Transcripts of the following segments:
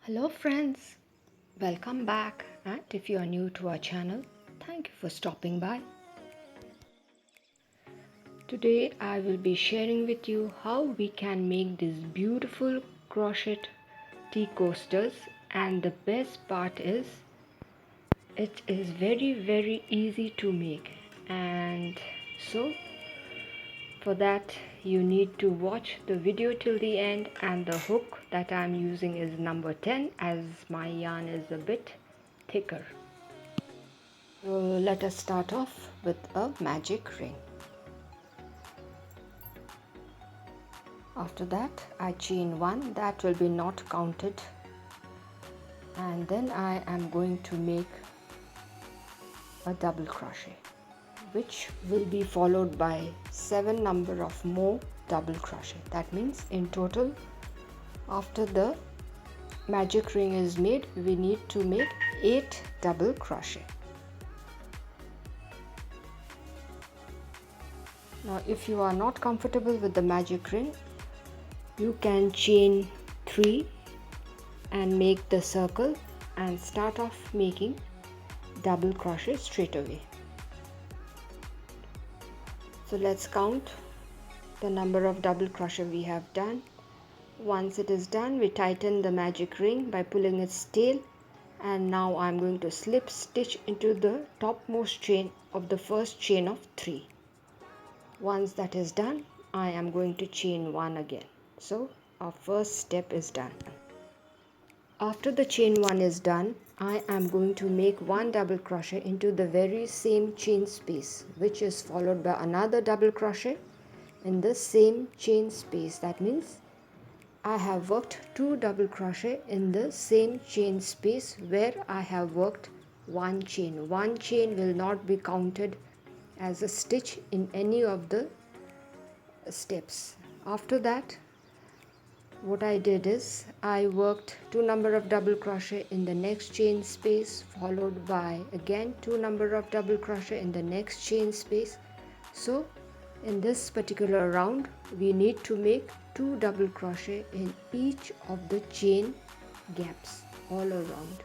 Hello friends, welcome back, and if you are new to our channel, thank you for stopping by. Today I will be sharing with you how we can make these beautiful crochet tea coasters, and the best part is it is very easy to make. And so for that you need to watch the video till the end, and the hook that I am using is number 10 as my yarn is a bit thicker. So let us start off with a magic ring. After that I chain one, that will be not counted, and then I am going to make a double crochet, which will be followed by 7 number of more double crochet. That means in total, after the magic ring is made, we need to make 8 double crochet. Now if you are not comfortable with the magic ring, you can chain 3 and make the circle and start off making double crochet straight away. So let's count the number of double crochet we have done. Once it is done, we tighten the magic ring by pulling its tail, and now I'm going to slip stitch into the topmost chain of the first chain of 3. Once that is done, I am going to chain 1 again. So our first step is done. After the chain 1 is done, I am going to make 1 double crochet into the very same chain space, which is followed by another double crochet in the same chain space. That means I have worked 2 double crochet in the same chain space where I have worked 1 chain. 1 chain will not be counted as a stitch in any of the steps. After that, what I did is I worked 2 number of double crochet in the next chain space, followed by again 2 number of double crochet in the next chain space. So in this particular round, we need to make 2 double crochet in each of the chain gaps all around.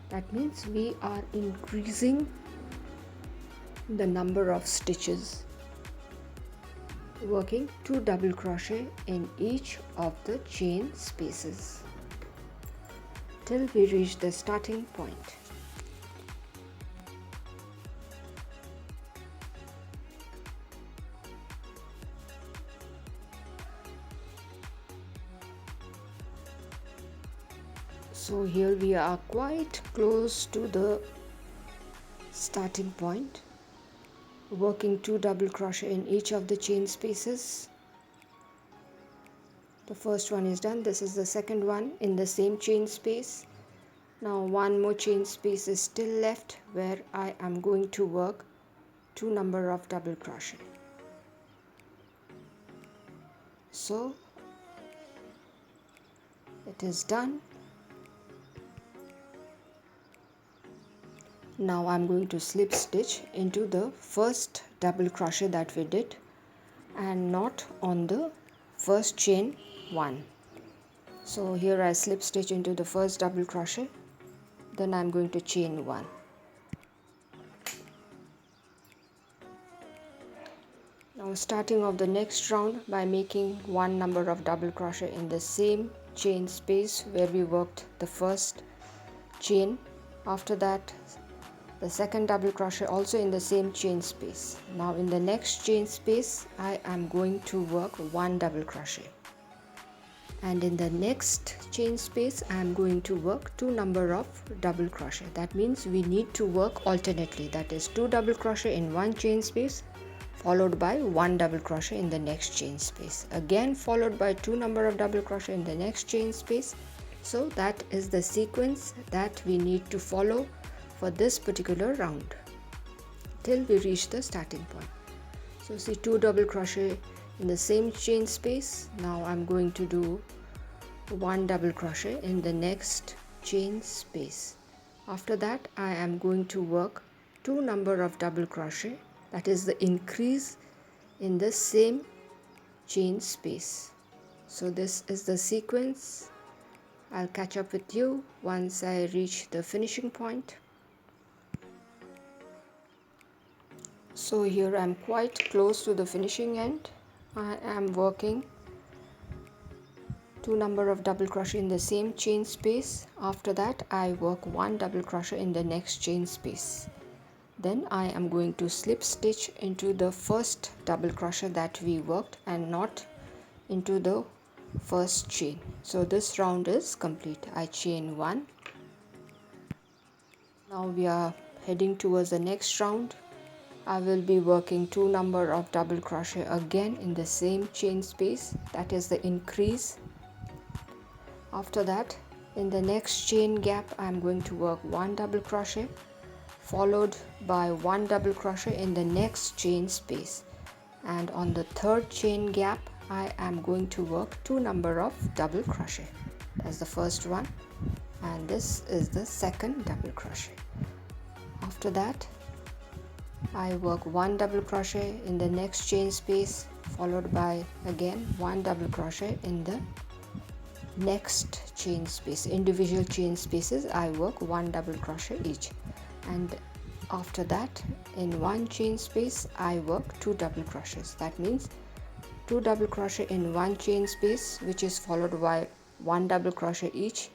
That means we are increasing the number of stitches, working 2 double crochet in each of the chain spaces till we reach the starting point. So here we are quite close to the starting point, working 2 double crochet in each of the chain spaces. The first one is done. This is the second one in the same chain space. Now 1 more chain space is still left where I am going to work 2 number of double crochet. So it is done. Now I'm going to slip stitch into the first double crochet that we did and not on the first chain 1. So here I slip stitch into the first double crochet, then I'm going to chain 1. Now starting off the next round by making 1 number of double crochet in the same chain space where we worked the first chain. After that, the second double crochet also in the same chain space. Now in the next chain space, I am going to work 1 double crochet, and in the next chain space I am going to work 2 number of double crochet. That means we need to work alternately, that is 2 double crochet in one chain space followed by 1 double crochet in the next chain space, again followed by 2 number of double crochet in the next chain space. So that is the sequence that we need to follow for this particular round till we reach the starting point. So see, 2 double crochet in the same chain space. Now I'm going to do 1 double crochet in the next chain space. After that I am going to work 2 number of double crochet, that is the increase in the same chain space. So this is the sequence. I'll catch up with you once I reach the finishing point. So here I'm quite close to the finishing end. I am working 2 number of double crochet in the same chain space. After that I work 1 double crochet in the next chain space. Then I am going to slip stitch into the first double crochet that we worked and not into the first chain. So this round is complete. I chain 1. Now we are heading towards the next round. I will be working 2 number of double crochet again in the same chain space, that is the increase. After that, in the next chain gap I am going to work 1 double crochet followed by 1 double crochet in the next chain space, and on the third chain gap I am going to work 2 number of double crochet. That's the first one, and this is the second double crochet. After that I work 1 double crochet in the next chain space followed by again 1 double crochet in the next chain space. Individual chain spaces I work 1 double crochet each, and after that in one chain space I work 2 double crochets. That means 2 double crochet in one chain space, which is followed by 1 double crochet each,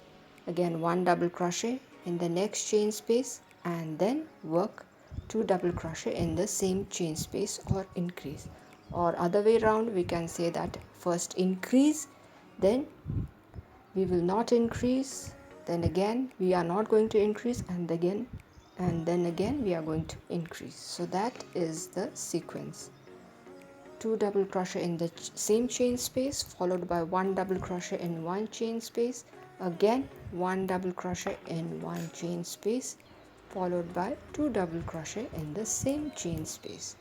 again 1 double crochet in the next chain space, and then work 2 double crochet in the same chain space or increase, or other way around we can say that first increase, then we will not increase, then again we are not going to increase, and then again we are going to increase. So that is the sequence. 2 double crochet in the same chain space followed by 1 double crochet in one chain space, again 1 double crochet in one chain space followed by 2 double crochet in the same chain space.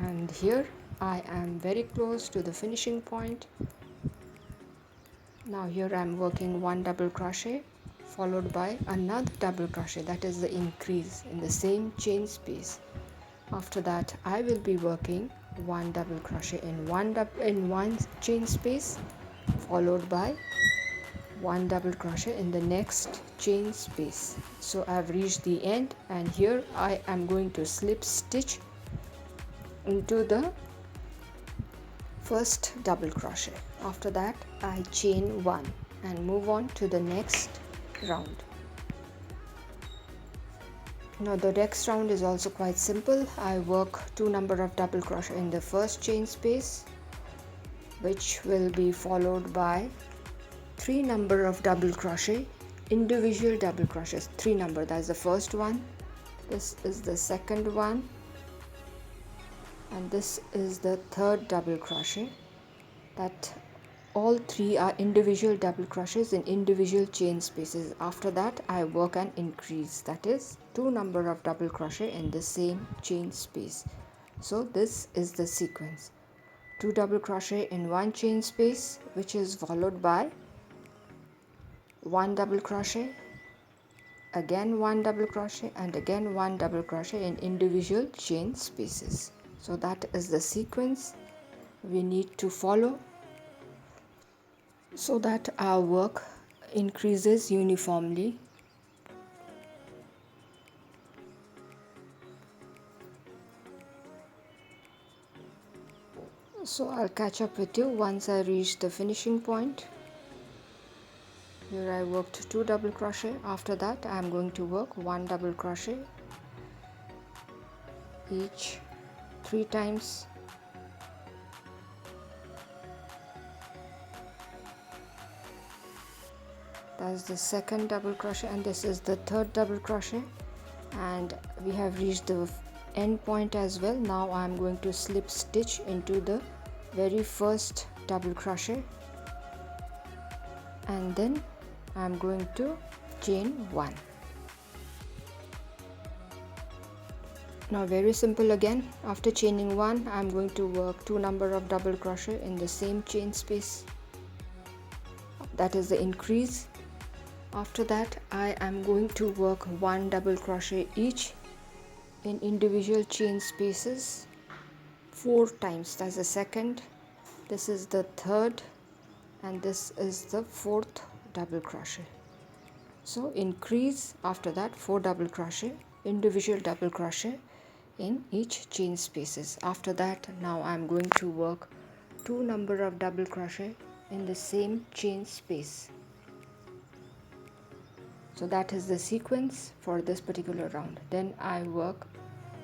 And here I am very close to the finishing point. Now here I am working 1 double crochet followed by another double crochet, that is the increase in the same chain space. After that I will be working 1 double crochet in one chain space followed by 1 double crochet in the next chain space. So I have reached the end, and here I am going to slip stitch into the first double crochet. After that I chain 1 and move on to the next round. Now the next round is also quite simple. I work 2 number of double crochet in the first chain space, which will be followed by 3 number of double crochet, individual double crochets, 3 number. That's the first one, this is the second one, and this is the third double crochet. That all 3 are individual double crochets in individual chain spaces. After that I work an increase, that is 2 number of double crochet in the same chain space. So this is the sequence: 2 double crochet in one chain space, which is followed by 1 double crochet, again 1 double crochet, and again 1 double crochet in individual chain spaces. So that is the sequence we need to follow so that our work increases uniformly. So I'll catch up with you once I reach the finishing point. Here I worked 2 double crochet. After that I am going to work 1 double crochet each 3 times. That's the second double crochet, and this is the third double crochet, and we have reached the end point as well. Now I am going to slip stitch into the very first double crochet, and then I am going to chain 1. Now very simple again. After chaining 1 I am going to work 2 number of double crochet in the same chain space, that is the increase. After that I am going to work 1 double crochet each in individual chain spaces 4 times. That's the second, this is the third, and this is the fourth double crochet. So increase after that 4 double crochet, individual double crochet in each chain spaces. After that, now I am going to work 2 number of double crochet in the same chain space. So that is the sequence for this particular round. Then I work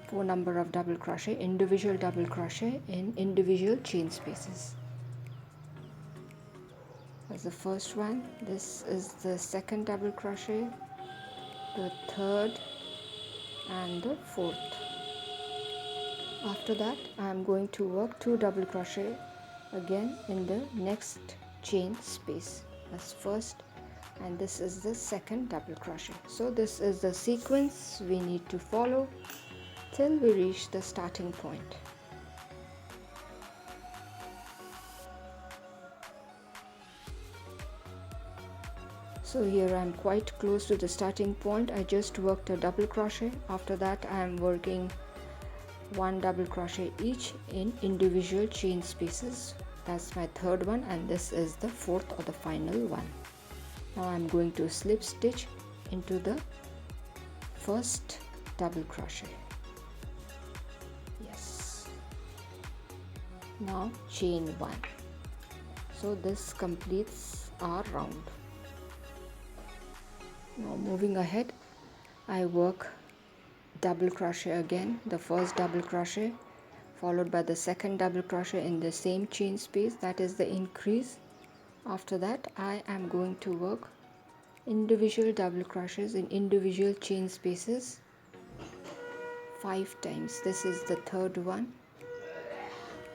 4 number of double crochet, individual double crochet in individual chain spaces. That's the first one. This is the second double crochet, the third and the fourth. After that, I am going to work 2 double crochet again in the next chain space. That's first, and this is the second double crochet. So this is the sequence we need to follow till we reach the starting point. So here I am quite close to the starting point. I just worked a double crochet. After that, I am working 1 double crochet each in individual chain spaces. That's my third one, and this is the fourth or the final one. Now I am going to slip stitch into the first double crochet. Yes. Now chain 1. So this completes our round. Now moving ahead, I work double crochet again, the first double crochet followed by the second double crochet in the same chain space, that is the increase. After that, I am going to work individual double crochets in individual chain spaces 5 times. This is the third one.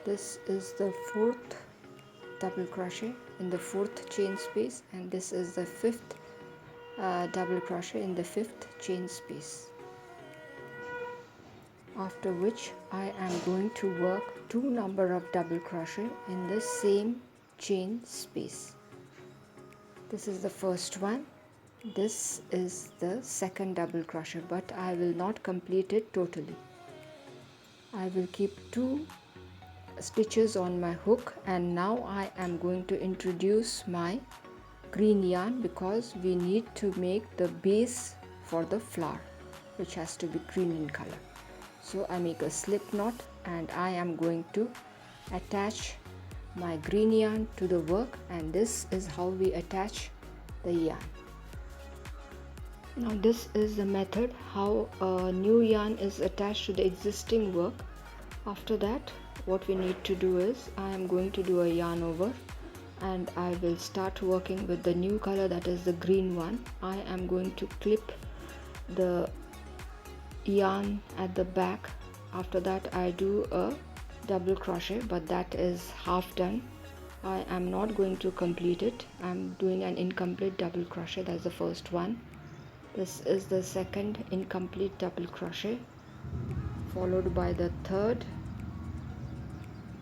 This is the fourth double crochet in the fourth chain space, and this is the fifth double crochet in the fifth chain space. After which I am going to work 2 number of double crochet in the same chain space. This is the first one. This is the second double crochet, but I will not complete it totally. I will keep 2 stitches on my hook, and now I am going to introduce my green yarn because we need to make the base for the flower, which has to be green in color. So I make a slip knot, and I am going to attach my green yarn to the work, and this is how we attach the yarn. Now this is the method how a new yarn is attached to the existing work. After that, what we need to do is I am going to do a yarn over, and I will start working with the new color, that is the green one. I am going to clip the yarn at the back. After that, I do a double crochet, but that is half done. I am not going to complete it. I am doing an incomplete double crochet. That's the first one. This is the second incomplete double crochet, followed by the third,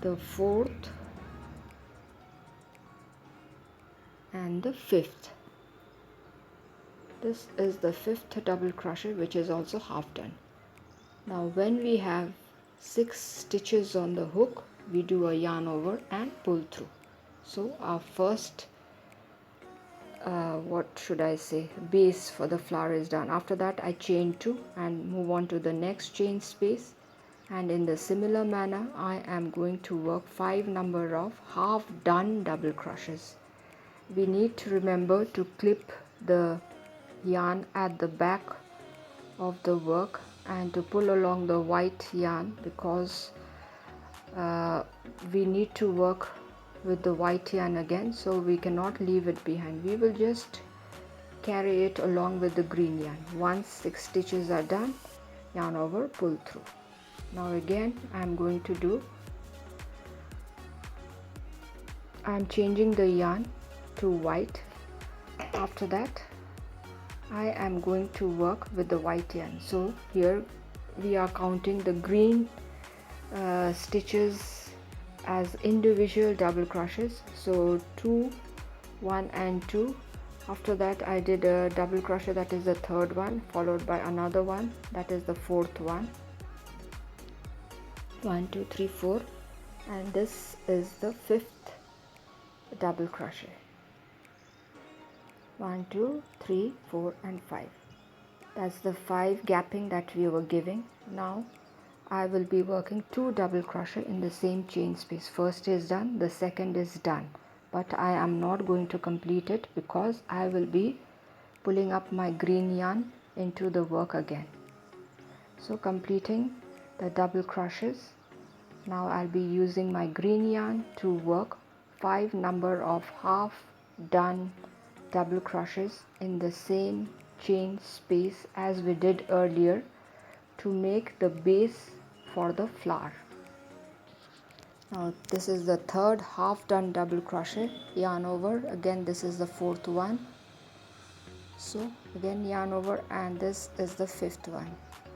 the fourth and the fifth. This is the fifth double crochet, which is also half done. Now when we have 6 stitches on the hook, we do a yarn over and pull through. So our first base for the flower is done. After that, I chain 2 and move on to the next chain space, and in the similar manner I am going to work 5 number of half done double crochets. We need to remember to clip the yarn at the back of the work and to pull along the white yarn, because we need to work with the white yarn again, so we cannot leave it behind. We will just carry it along with the green yarn. Once 6 stitches are done, yarn over, pull through. Now again I'm changing the yarn to white. After that, I am going to work with the white yarn. So here we are counting the green stitches as individual double crochets. So 2, 1 and 2. After that, I did a double crochet, that is the third one, followed by another one, that is the fourth one. 1, 2, 3, 4, and this is the fifth double crochet. 1 2 3 4 and 5. That's the 5 gapping that we were giving. Now I will be working 2 double crochet in the same chain space. First is done, the second is done, but I am not going to complete it because I will be pulling up my green yarn into the work again. So completing the double crochets, now I'll be using my green yarn to work 5 number of half done double crochets in the same chain space as we did earlier to make the base for the flower. Now this is the third half done double crochet, yarn over, again this is the fourth one, so again yarn over, and this is the fifth one.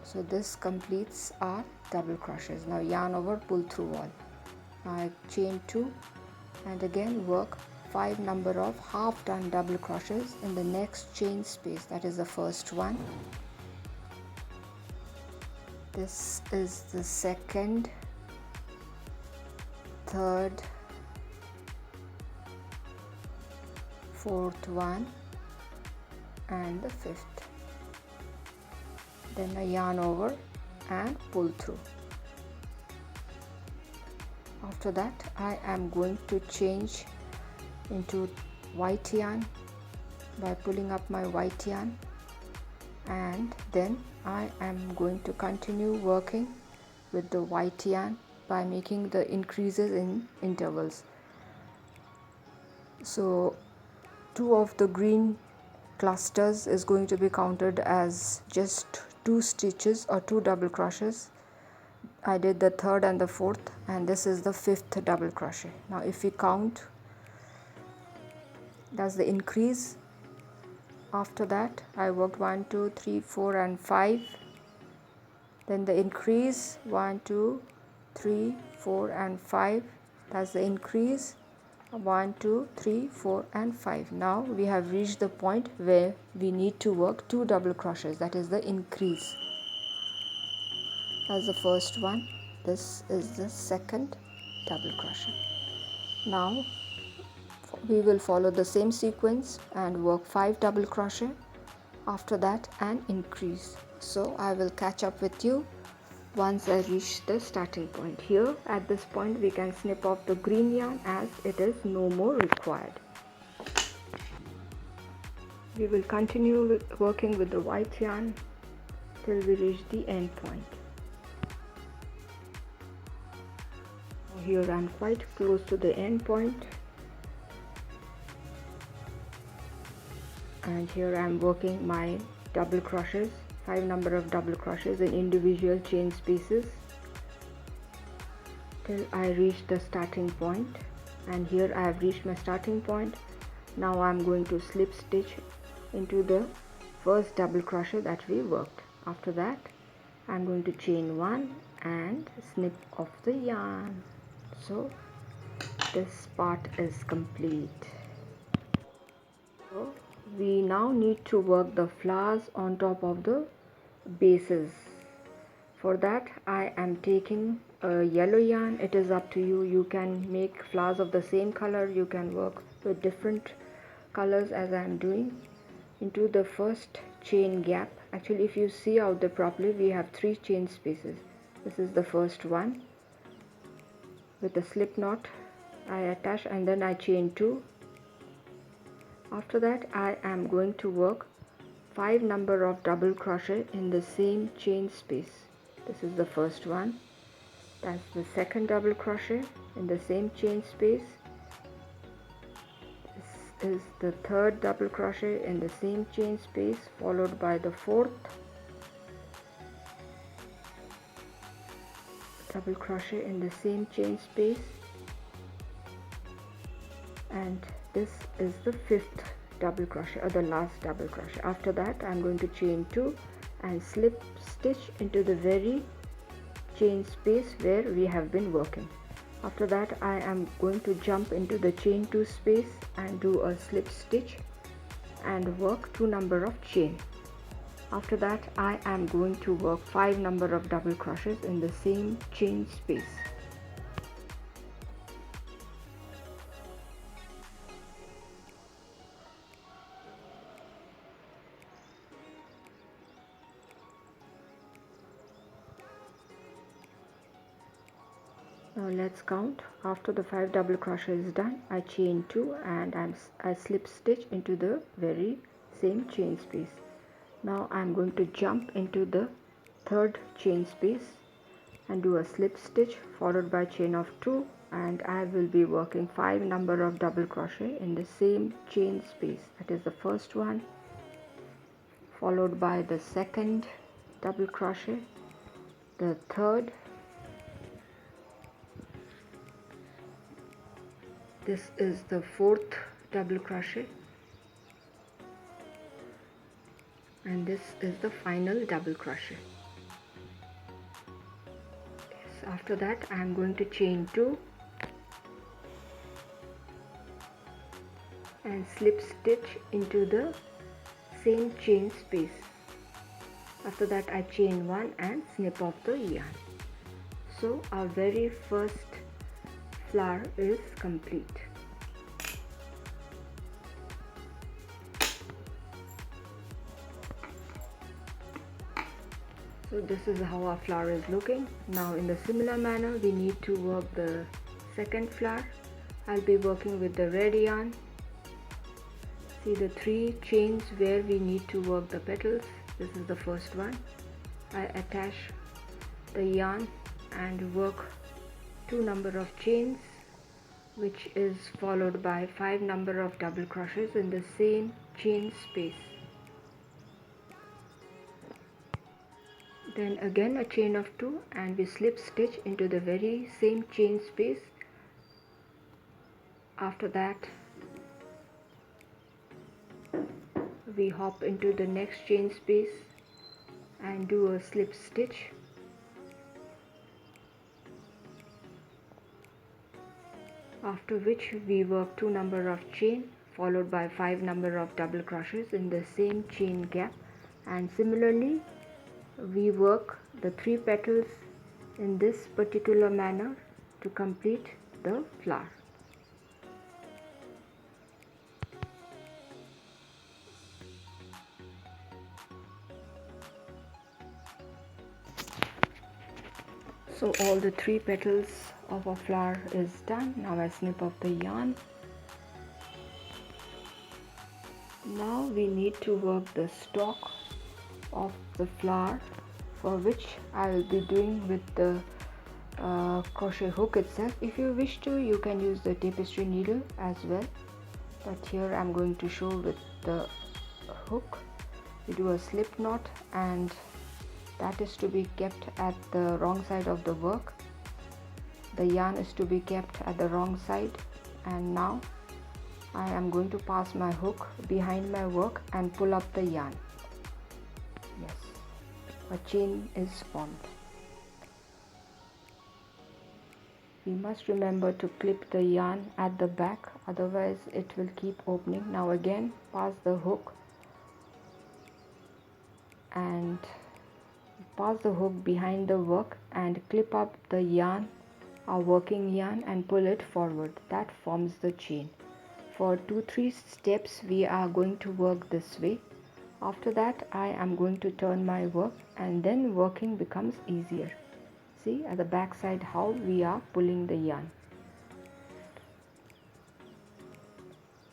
So this completes our double crochets. Now yarn over, pull through all. Now I chain 2 and again work 5 number of half done double crochets in the next chain space. That is the first one. This is the second, third, fourth one and the fifth. Then I yarn over and pull through. After that I am going to change into white yarn by pulling up my white yarn, and then I am going to continue working with the white yarn by making the increases in intervals. So 2 of the green clusters is going to be counted as just 2 stitches or 2 double crochets. I did the third and the fourth, and this is the 5th double crochet. Now if we count, that's the increase. After that I worked 1 2 3 4 and 5, then the increase 1 2 3 4 and 5, that's the increase 1 2 3 4 and 5. Now we have reached the point where we need to work 2 double crochets, that is the increase. That's the first one, this is the second double crochet. Now we will follow the same sequence and work 5 double crochet, after that an increase. So I will catch up with you once I reach the starting point. Here at this point we can snip off the green yarn as it is no more required. We will continue working with the white yarn till we reach the end point. Here I am quite close to the end point, and here I am working my double crochets, 5 number of double crochets in individual chain spaces till I reach the starting point. And here I have reached my starting point. Now I am going to slip stitch into the first double crochet that we worked. After that I am going to chain 1 and snip off the yarn. So this part is complete. So we now need to work the flowers on top of the bases. For that I am taking a yellow yarn. It is up to you, you can make flowers of the same color, you can work with different colors as I am doing. Into the first chain gap, actually if you see out there properly, we have 3 chain spaces. This is the first one. With a slip knot I attach and then I chain 2. After that I am going to work 5 number of double crochet in the same chain space. This is the first one, that's the second double crochet in the same chain space, this is the third double crochet in the same chain space, followed by the fourth double crochet in the same chain space, and this is the 5th double crochet or the last double crochet. After that I'm going to chain 2 and slip stitch into the very chain space where we have been working. After that I am going to jump into the chain 2 space and do a slip stitch and work 2 number of chain. After that I am going to work 5 number of double crochets in the same chain space. Now let's count. After the 5 double crochet is done, I chain 2 and I slip stitch into the very same chain space. Now I'm going to jump into the third chain space and do a slip stitch followed by chain of 2, and I will be working 5 number of double crochet in the same chain space. That is the first one, followed by the second double crochet, the third, this is the fourth double crochet, and this is the final double crochet. Yes, after that I am going to chain 2 and slip stitch into the same chain space. After that I chain 1 and snip off the yarn. So our very first flower is complete. So this is how our flower is looking. Now in the similar manner we need to work the second flower. I'll be working with the red yarn. See the 3 chains where we need to work the petals. This is the first one. I attach the yarn and work 2 number of chains, which is followed by 5 number of double crochets in the same chain space. Then again a chain of 2 and we slip stitch into the very same chain space. After that we hop into the next chain space and do a slip stitch. After which we work 2 number of chain followed by 5 number of double crochets in the same chain gap, and similarly we work the 3 petals in this particular manner to complete the flower. So all the 3 petals of a flower is done. Now I snip off the yarn. Now we need to work the stalk of the flower, for which I will be doing with the crochet hook itself. If you wish to, you can use the tapestry needle as well, but here I'm going to show with the hook. We do a slip knot, and that is to be kept at the wrong side of the work. The yarn is to be kept at the wrong side, and now I am going to pass my hook behind my work and pull up the yarn. Yes, a chain is formed. We must remember to clip the yarn at the back, otherwise it will keep opening. Now again pass the hook and pass the hook behind the work and clip up the yarn, our working yarn, and pull it forward. That forms the chain. For 2-3 steps we are going to work this way. After that I am going to turn my work, and then working becomes easier. See at the back side how we are pulling the yarn.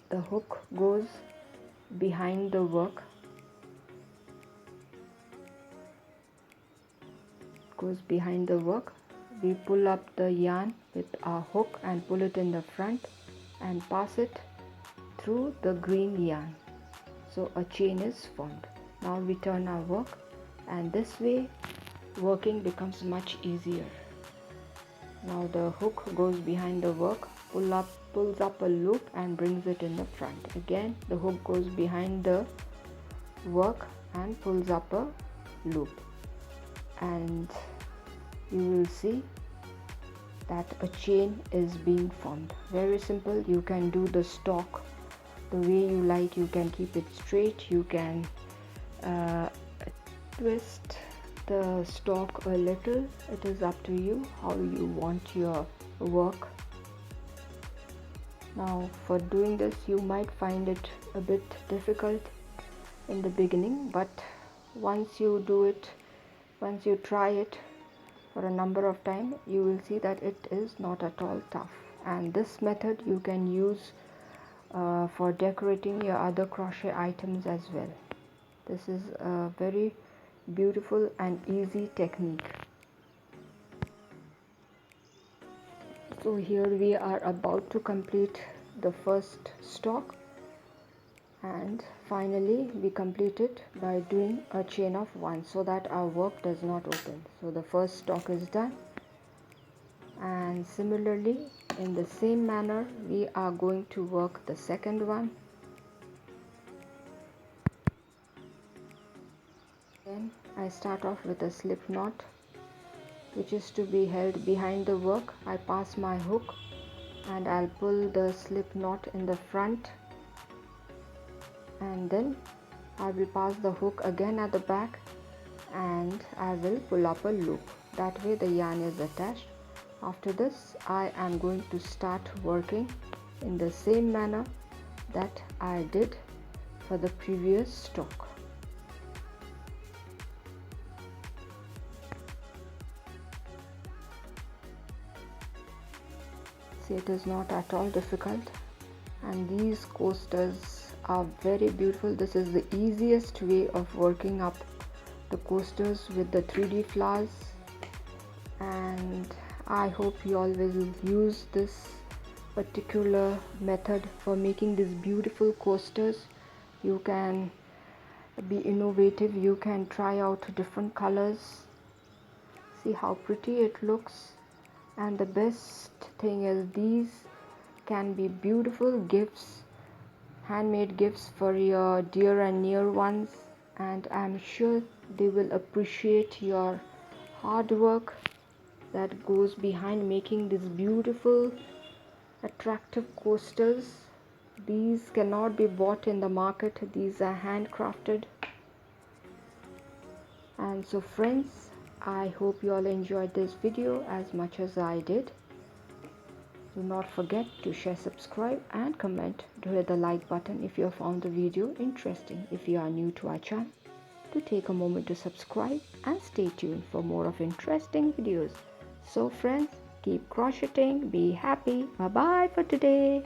The hook goes behind the work, we pull up the yarn with our hook and pull it in the front and pass it through the green yarn. So a chain is formed. Now we turn our work, and this way working becomes much easier. Now the hook goes behind the work, pulls up a loop and brings it in the front. Again the hook goes behind the work and pulls up a loop, and you will see that a chain is being formed. Very simple. You can do the stalk the way you like. You can keep it straight, you can twist the stalk a little. It is up to you how you want your work. Now for doing this you might find it a bit difficult in the beginning, but once you do it, once you try it, for a number of time, you will see that it is not at all tough. And this method you can use for decorating your other crochet items as well. This is a very beautiful and easy technique. So here we are about to complete the first stalk, and finally we complete it by doing a chain of 1 so that our work does not open. So the first stalk is done, and similarly in the same manner we are going to work the second one. Then I start off with a slip knot which is to be held behind the work. I pass my hook and I'll pull the slip knot in the front, and then I will pass the hook again at the back and I will pull up a loop. That way the yarn is attached. After this I am going to start working in the same manner that I did for the previous stalk. See, it is not at all difficult, and these coasters are very beautiful. This is the easiest way of working up the coasters with the 3D flowers, and I hope you all will use this particular method for making these beautiful coasters. You can be innovative, you can try out different colors. See how pretty it looks. And the best thing is these can be beautiful gifts, handmade gifts for your dear and near ones, and I'm sure they will appreciate your hard work that goes behind making these beautiful attractive coasters. These cannot be bought in the market, these are handcrafted. And so friends, I hope you all enjoyed this video as much as I did. Do not forget to share, subscribe and comment. Do hit the like button if you have found the video interesting. If you are new to our channel, to take a moment to subscribe and stay tuned for more of interesting videos. So friends, keep crocheting, be happy. Bye bye for today.